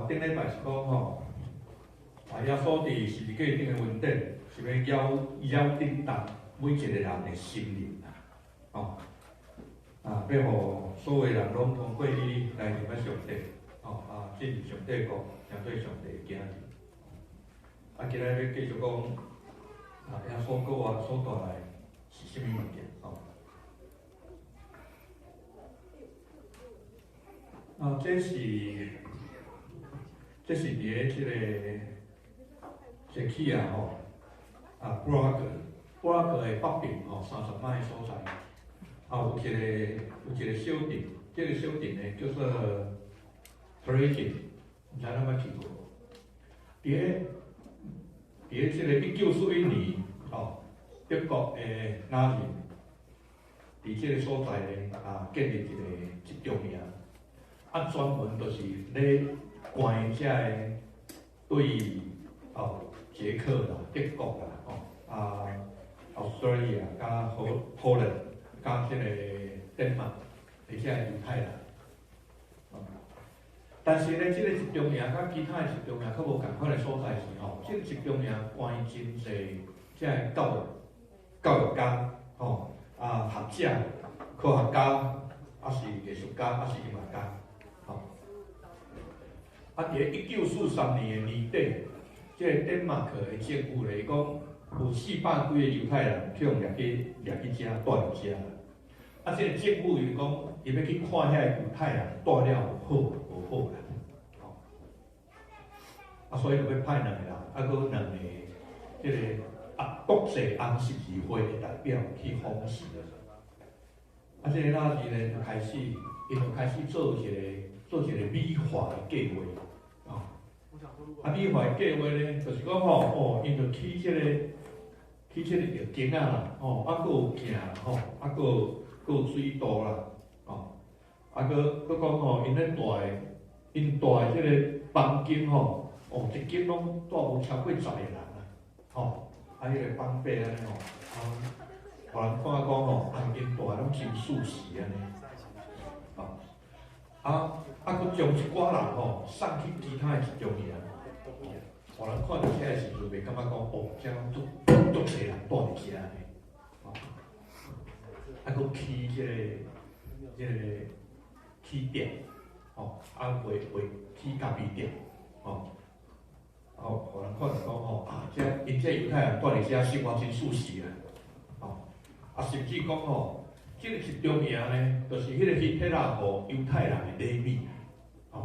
顶礼拜是讲吼，耶稣伫十字架顶的问题，是要咬定达每一个人的心灵啦，要互所有人拢通过伊来认识上帝，进入上帝国，相对上帝的囝儿。今日要继续讲，耶稣所带来是甚物物件？这是伫个这起布拉格的北边30迈的所在，有一个小镇，这个小镇呢叫做 Trajan， 唔知咱捌去过？伫个这个1941年，德国的纳粹伫这个所在呢，建立一个集中营。专门就是咧关遮个对捷克啦、德国啦、Australia 加荷兰加即个丹麦的遮个犹太人。但是咧，即个集中营甲其他的集中营较无共款的所在是即个集中营关真侪遮个教育家学者、科学家，是艺术家，是音乐家。伫个1943年的年底，即个丹麦的政府来讲，有400几个犹太人去掠去遮，带入遮。即个政府伊讲，伊要去看遐个犹太人带了有好无好啦。所以就要派2个人，搁2个即个国际红十字会的代表去访视。即个纳粹呢就开始，做一个美化的计划。美化的计划呢，就是讲因就起即个药精啦，搁有镜啦，搁有水道啦，搁讲因咧因住的即个房间一间拢住无超过10个人啦，迄个房被安尼互人看讲房间大拢真舒适安尼，搁将一寡人送去其他的集中营。互人看到遮个时阵，袂感觉讲遮拢足侪人住伫遮呢，搁起即个起店，卖起咖啡店，互人看到讲因遮犹太人住伫遮生活真舒适啊，甚至讲即个集中营呢，就是迄个希特勒互犹太人的礼物，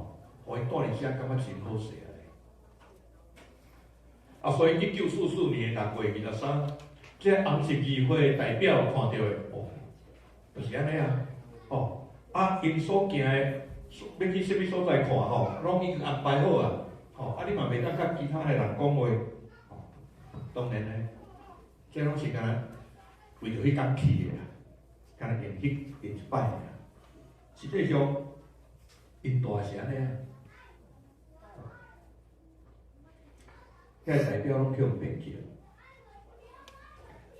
互因住伫遮感觉真好势。所以1944年6月23日，即个红十字会代表看到的，就是安尼因所行的要去什么所在看拢已经安排好啊，你嘛袂当甲其他的人讲话，当然呢，这拢是干那为着迄天去的啦，干那演一摆的啦，实际上因大是安尼啊。遐代表拢去互骗去，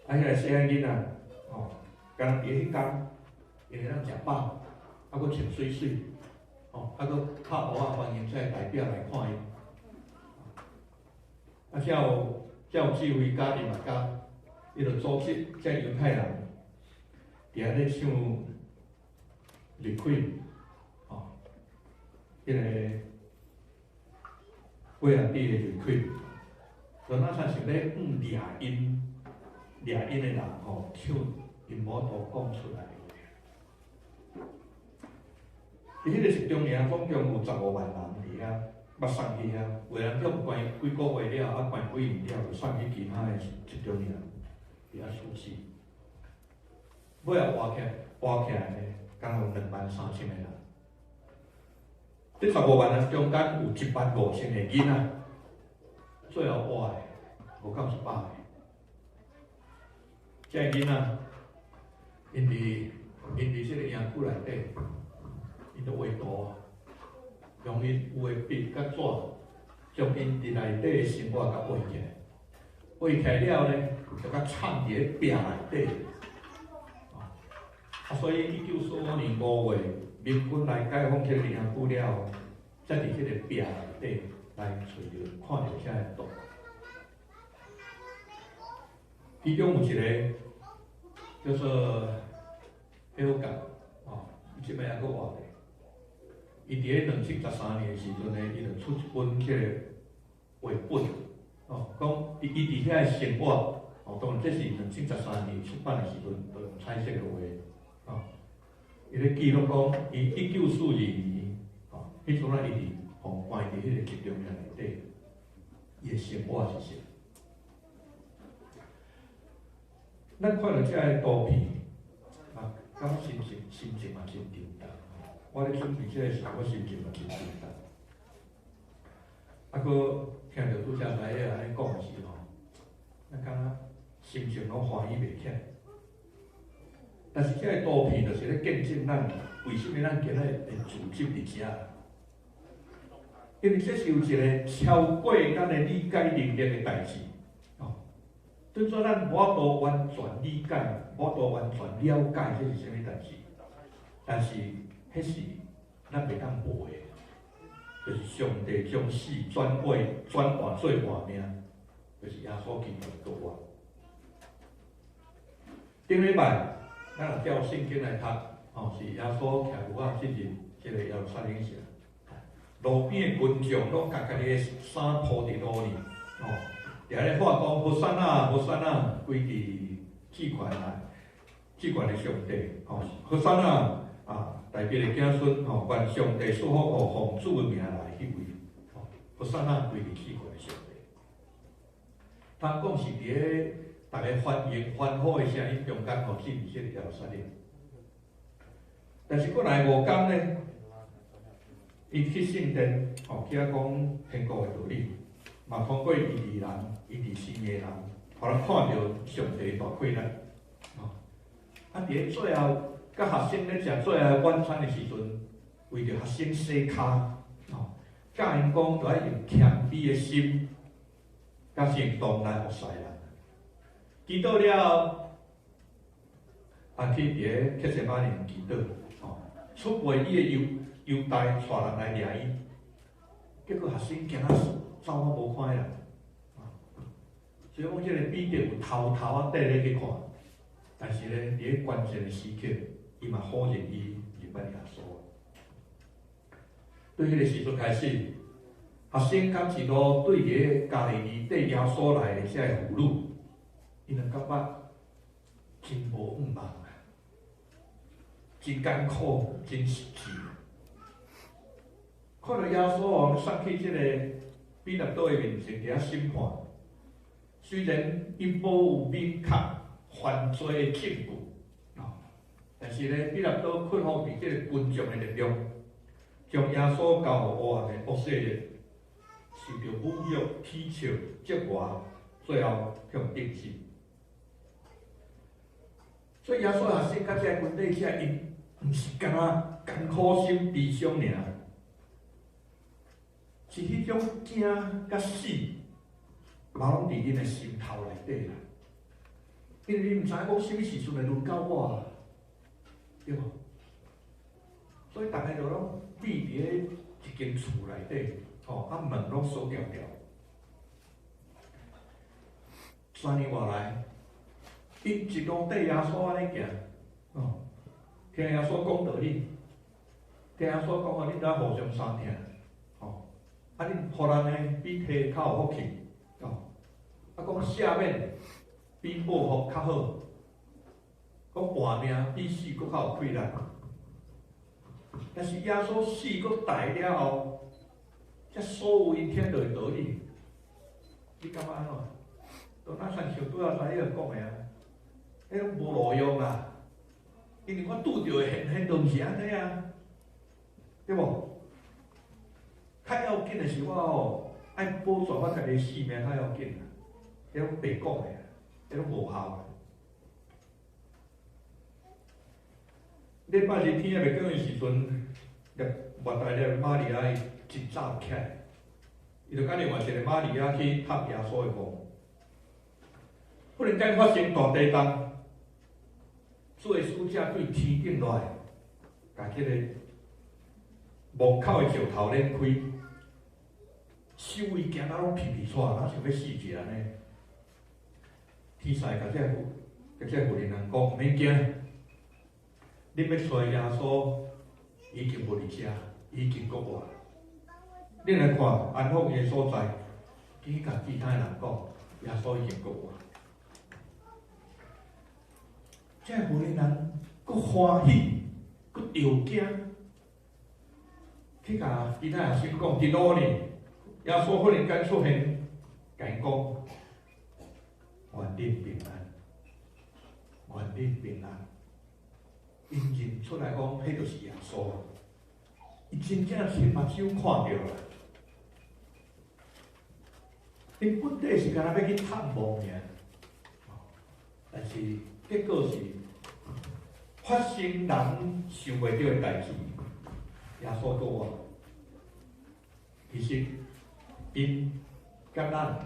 遐个细汉囡仔，敢若伫迄天，因会当食饱，搁穿水水，搁拍蚵欢迎遮个代表来看伊，才有智慧家庭家，伊就组织遮犹太人，伫遐咧唱日曲，迄个威尔第的日曲。就那像是咧掠音的人唱因母都讲出来。伫迄个集中营总共有15万人伫遐，捌送去遐，有人叫关几个月了，关几年了，就送去其他的集中营伫遐处死。尾仔活起来呢，刚有23000个人。这15万人中间有15000个囡仔。最后活的无到100个，遮个囡仔，因伫即个营区内底，因就画图，用因有的笔甲纸，将因伫内底的生活甲画起来，画起来了呢，就甲藏伫咧壁内底。所以1945年5月，民军来解放这个营区了，才伫即个壁内底来找着看到遐个洞。其中有一个叫做L 港，伊即摆还佫活咧。伊伫咧2013年的时阵呢，伊就出一本迄个绘本，讲伊伫遐个生活，当然这是2013年出版的时阵，就用彩色的画，伊咧记录讲，伊1942年，迄阵啊，伊伫互关伫迄个集中营内底，伊的生活是啥？咱看到遮个图片，感觉心情嘛真沉重。我咧准备这个时候，我心情嘛真沉重。佫听到拄则来个安尼讲的时候，咱感觉心情拢欢喜袂起来。但是这个图片就是咧见证咱为什么咱今日会聚集伫遮，因为这是有一个超过咱的理解能力的代志。对做咱无法度完全理解，无法度完全了解这是啥物代志，但是迄是咱袂当无的，就是上帝将死转换做活命，就是耶稣基督的活。顶礼拜咱若照圣经来读，是耶稣徛牛仔进入这个耶路撒冷城，路边的群众拢家己的衫铺伫路里，伫咧喊讲好山啊，好山啊，归伫至权的上帝，好山啊，大别的子孙，愿上帝祝福奉主的名来迄位，好山啊，归伫至权的上帝。他讲是伫咧大家欢迎欢呼的声音中间，进入这个耶路撒冷。但是过来无讲呢，伊去圣殿，去讲天国的道理。嘛，通过伊伫人，伊伫新的人，互人看到上帝大快乐。伫咧最后，甲学生咧食最后晚餐的时阵，为着学生洗骹，教因讲，着爱用谦卑的心，甲行动来服侍人。祈祷了，去伫咧克西马尼祈祷，出卖伊的犹大带人来掠伊，结果学生惊死。走啊无看啦，所以讲这个彼得有偷啊缀咧去看，但是咧伫咧关键的时刻，伊嘛呼应伊入捌耶稣。对迄个时阵开始，学生甲一路对个加利利缀耶稣来的遮个俘虏，伊两感觉真无盼望啊，真艰苦，真实际。看到耶稣王送去这个。彼得岛的面前伫遐审判，虽然伊无有明确犯罪的证据，但是咧，彼得岛困服伫即个群众的力量，将耶稣交互黑暗的恶势力，受到侮辱、踢笑、责骂，最后向定死。所以耶稣学生甲这军队遮，因毋是干那艰苦心悲伤尔。是迄种惊甲死，嘛拢伫恁的心头内底啦。因为你毋知影讲什物时阵会轮到我，对无？所以大家就拢闭伫咧一间厝内底，门拢锁条条。3年外来，伊一路缀耶稣安尼行，听耶稣讲道理，听耶稣讲互恁遮互相相听。恁互人呢比提较有福气，讲赦免比报复较好，讲活命比死搁较有快乐。但是耶稣死搁大了后，这所有因听到的道理，你感觉安怎？就咱上像拄仔才迄个讲的啊，迄种无路用啊，因为我拄着的现都毋是安尼啊，对无？较要紧的是我爱保全我家己性命较要紧啊，迄种白讲的，迄种无效的。礼拜日天也袂过的时阵，末代了玛利亚一早起来，伊就甲另外一个玛利亚去探耶稣的墓。忽然间发生大地震，主的使者对天顶落来，甲迄个墓口的石头捻开。周围行到拢皮皮喘，哪想要死一安尼？天使甲这妇人讲，毋免惊，你要找耶稣，已经无伫遮，已经国外。你来看安放伊的所在，去甲其他人讲，耶稣已经国外。这妇人佫欢喜，佫又惊，去甲其他人先讲，伫路呢，耶稣忽然间出现，甲因讲。愿恁平安，愿恁平安。因认出来讲，迄就是耶稣。伊真正亲目睭看到啦。因本底是干那要去探望尔，但是结果是发生人想袂到的代志。耶稣讲我，其实因甲咱。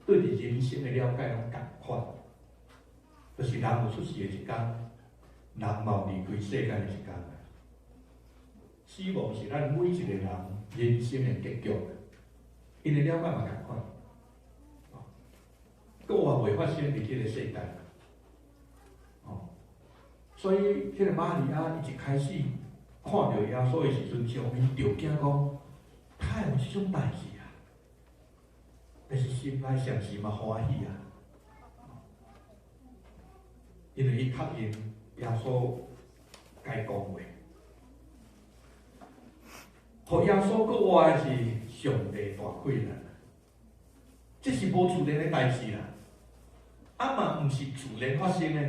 对伫人生的了解拢共款，就是人有出世的一天，人嘛有离开世间的一天。死亡是咱每一个人人生的结局，因的了解嘛共款。国外袂发生伫即个世界，所以迄个玛利亚伊一开始看到耶稣的时阵，上面就惊讲，太有即种代志。但是心内上是嘛欢喜啊，因为伊确认耶稣该讲话，互耶稣国外是上帝大贵人，这是无自然的代志啦，嘛毋是自然发生的。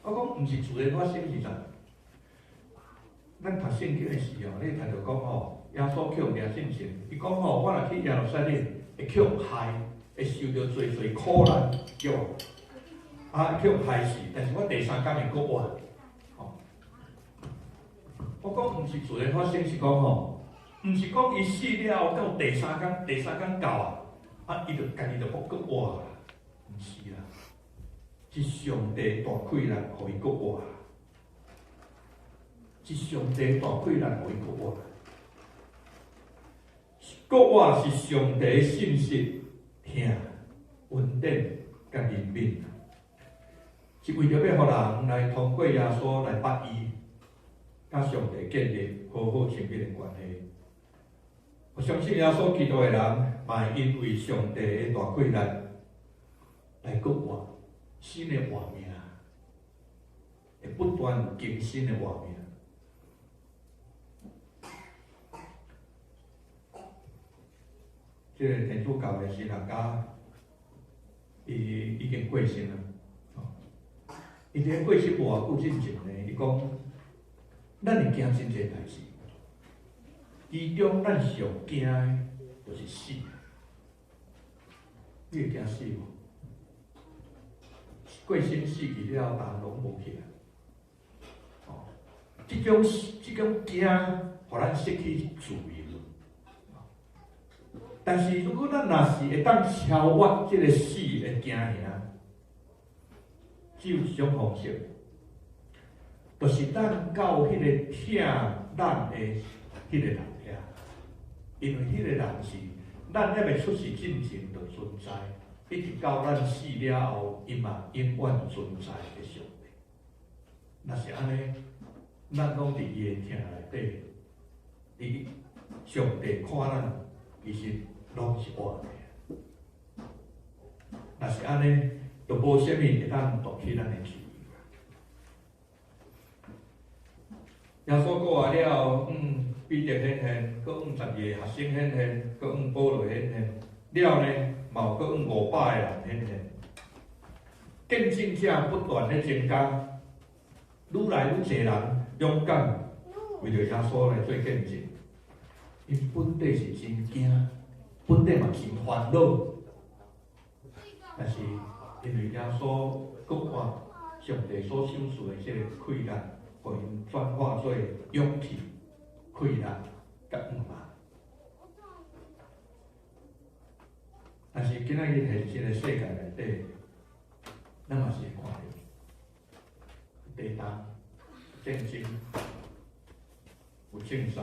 我讲毋是自然发生是啥？咱读圣经的时候，你读着讲吼，耶稣去掠圣经，伊讲吼，我若去耶路撒冷。会去互害，会受到侪侪苦难，对啊，去互害死，但是我第三天会国外，我讲毋是自然发生，是讲吼，毋是讲伊死了到第三天到伊就家己就国外啦，毋是啦，是上帝大贵人，互伊国外，是上帝大贵人，互伊国外。国外是上帝的信息，听、稳定、甲人民，是为着要互人来通过耶稣来捌伊，甲上帝建立好好亲密的关系。我相信耶稣基督的人，嘛会因为上帝的大贵人来国外新的画面，会不断更新的画面。这个天主教的神学家，伊已经过身了。伊伫过身无偌久之前呢，伊讲，咱会惊真侪代志，其中咱上惊的就是死。你会惊死无？过身死去了，人拢无起来。这种惊，互咱失去自由。但是如果咱若是会当超越这个死的惊吓，只有一种方式，就是咱到迄个疼咱的迄个人遐，因为迄个人是咱还未出世之前就存在，一直到咱死了后，伊嘛永远存在的上帝。若是安尼，咱拢伫伊的疼内底，伊上帝看咱，其实拢是活的。若是安尼，就无啥物会当夺去咱的自由。耶稣过来了，彼得显现，搁12个学生显现，搁保罗显现，了呢，嘛有搁500个人显现。见证者不断咧增加，愈来愈侪人勇敢为着耶稣来做见证。因本底是真惊，本底嘛真烦恼，但是因为耶稣国外上帝所享受的这个困难，互因转化做勇气、快乐、甲圆满。但是今仔日现今个世界内底，咱嘛是会看到地震、战争、有政杀、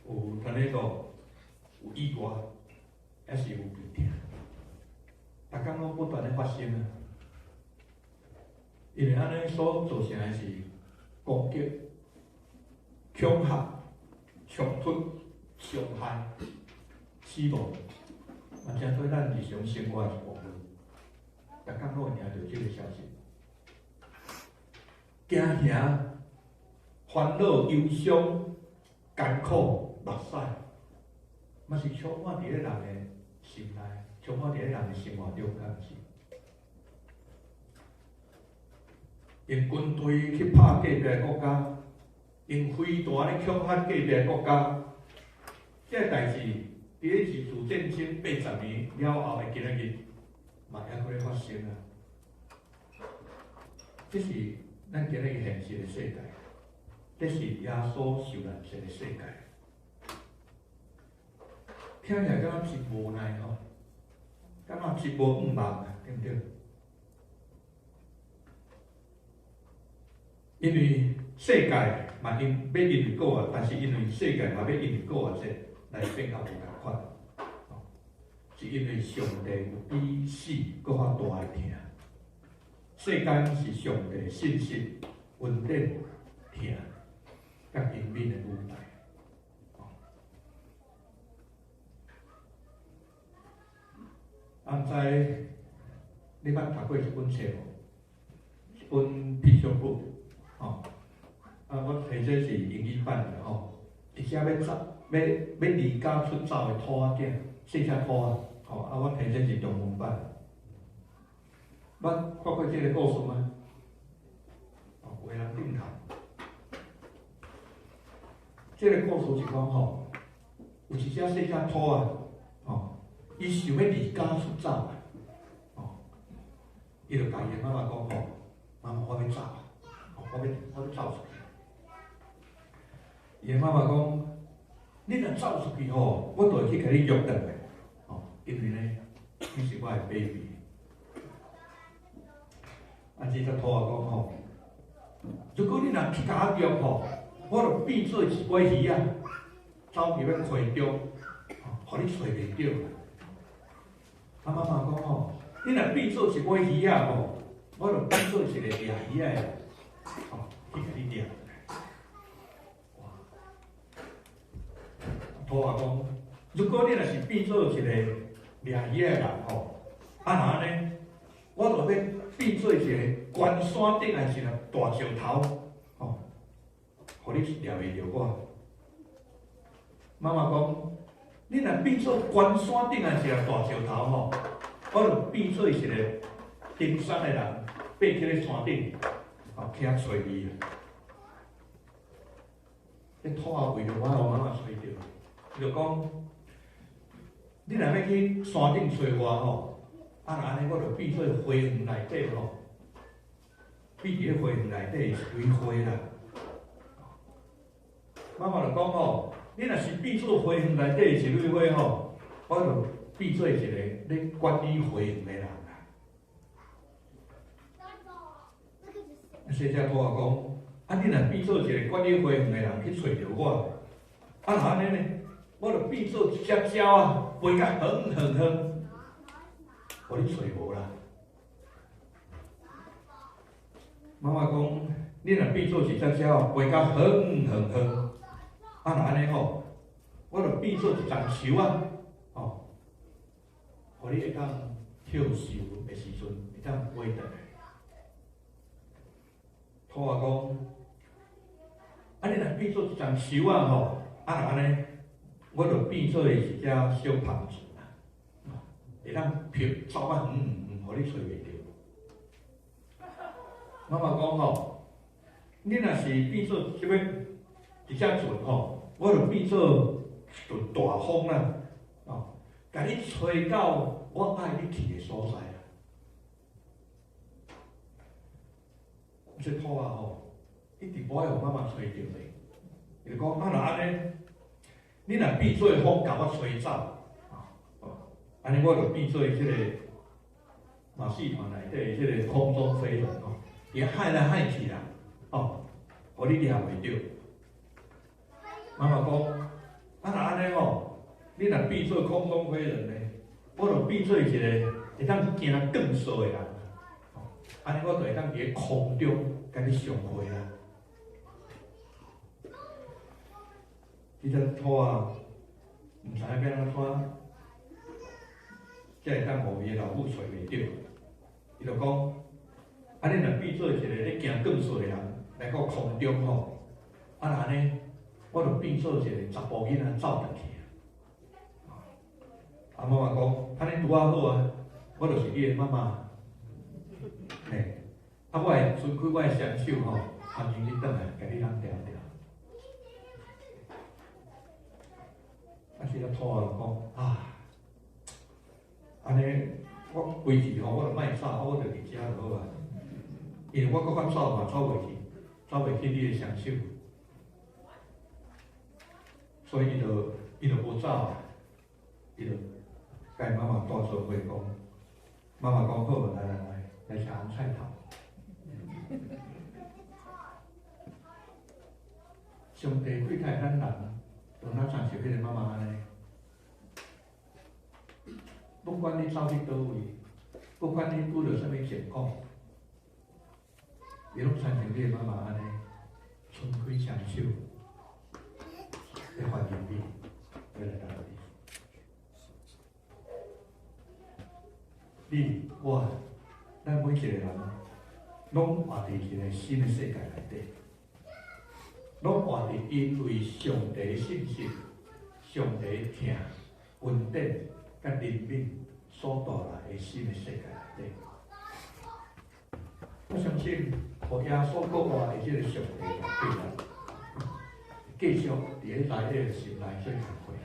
有tornado、有意外、还是有鼻痛，逐工拢不断咧发生啊。因为安尼所造成的是攻击、恐吓、冲突、伤害、死亡，嘛正做咱日常生活的一部分。逐工拢会听到即个消息，惊吓、烦恼、忧伤、艰苦、目屎，嘛是充满伫咧人的心内，充满伫咧人的生活中，敢毋是？用军队去拍隔壁的国家，用飞弹咧恐吓隔壁的国家，这代志伫咧日治战争80年了后的今仔日，嘛还佫咧发生啊！这是咱今日现实的世界，这是耶稣受难者的世界。听起来敢若真无奈吼，敢若真无五望啊，对不对？因为世界嘛要因为过啊，但是因为世界嘛要因为过啊，这来变到无共款。是因为上帝有比死搁较大的疼。世间是上帝信息、稳定、疼，甲人民的舞台。知你捌读过一本册无？一本皮箱本，我提这是英语版的吼。一只要离家出走的兔仔囝，细只兔仔，我提这是中文版。捌看过这个故事吗？有个人顶头。这个故事是讲吼，有一只细只兔仔，伊想要离家出走，伊就甲伊的妈妈讲吼，妈妈我要走，我要走出去。伊的妈妈讲，你若走出去吼，我就会去甲你约等的，因为呢，你是我的 baby。这只兔仔讲吼，如果你若去甲我约吼，我就变做一尾鱼仔，走入咱溪中，互你找袂着。妈妈讲吼，你若变做一尾鱼仔吼，我就变做一个掠鱼仔的，去甲你掠。兔仔讲，如果你若是变做一个掠鱼仔的人吼，那呢，我就要变做一个悬山顶的一个大石头，互你掠袂着我。妈妈讲，你若变做悬山顶的一个大石头吼，我就变做一个登山的人，爬去咧山顶，去遐找你。这兔仔为着我，互妈妈找着，伊就讲，你若要去山顶找我吼，安尼我就变做花园内底吼，变伫咧花园内底是堆花啦。妈妈就讲吼，你若是变做花园内底是堆花吼，我就变做一个咧管理花园的人啦。细只兔仔讲，你若变做一个管理花园的人去找着我，安尼呢，我就变做一只鸟啊，飞甲远远远，互你找无啦。妈妈讲，你若变做一只鸟，飞甲远远远，安尼吼，我就变做一丛树啊，互你会当跳树的时阵，会当飞倒来。兔仔讲，你若变做一丛树啊吼，安尼，我就变做一只小胖子啦，会当飘走啊远远远，互你找袂着。妈妈讲吼，你若是变做即个一只船吼，我就变做一阵大风啦，甲你吹到我爱你去的所在啦。这兔仔吼，一直无爱互妈妈吹着咧。伊就讲，安尼，你若变做风甲我吹走，安尼我就变做即个马戏团内底即个空中飞人吼，伊海来海去啦，互你掠袂着。妈妈讲，安尼吼，你若变做空中飞人呢，我就变做一个会当去行更缩的人，安尼我就会当伫空中甲你相会啦。伊只土啊，毋知影要安怎，才会当互伊老母找袂着。伊就讲，安尼若变做一个咧行更缩的人，来到空中吼，安尼我就变做一个查甫囡仔走入去。妈妈讲，安尼拄啊好啊，我就是你的妈妈。嘿，我会伸开我的双手吼，欢迎你转来，甲你人调调。时仔拖啊讲啊，安尼我规矩吼，我就莫走，我就伫遮就好啊。因为我搁较走嘛，走袂去你的双手，所以伊就无走啊，伊就。甲妈妈带做伙讲，妈妈讲好，来吃红菜头。上帝对待咱人，就咱像是迄个妈妈安尼，不管你走去倒位，不管你拄着啥物情况，伊拢亲像你的妈妈安尼，伸开双手，来欢迎你，来甲你。你我，咱每一个人，拢活伫一个新的世界内底，拢活伫因为上帝信息、上帝疼、恩典、甲怜悯所带来的新的世界内底。我相信，互耶稣国话的即个上帝来对咱，继续伫咧内底心内做工课，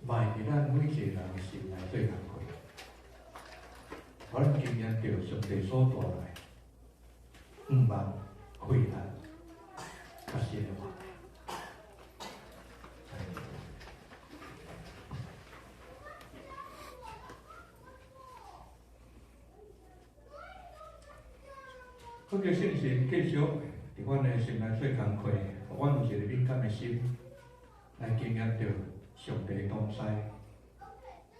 卖伫咱每一个人的心内做工课。我们经验到上帝所带来5万困难、较些话。我叫信心继续伫阮的心内做工课，互阮有一个敏感的心，来经验到上帝同在。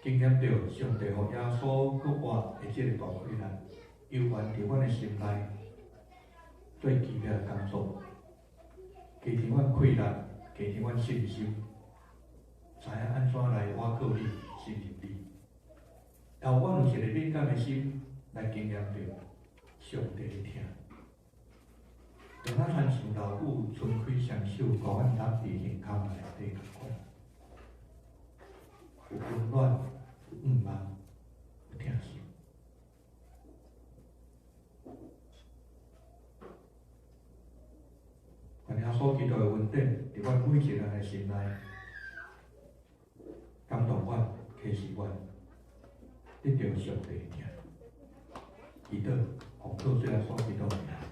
经验到上帝互耶稣搁活的即个大困难，犹原伫阮的心内做奇妙的工作，加添阮快乐，加添阮信心，知影安怎来倚靠你、信任你。然后阮有一个敏感的心来经验到上帝的疼，让咱亲像老母伸开双手，甲阮搭伫胸口内底共款，有温暖。5万有疼惜，但耶稣基督的恩典伫阮每一个人的心内，感动阮，启示阮，得到上帝的疼。祈祷，奉靠主耶稣基督的名。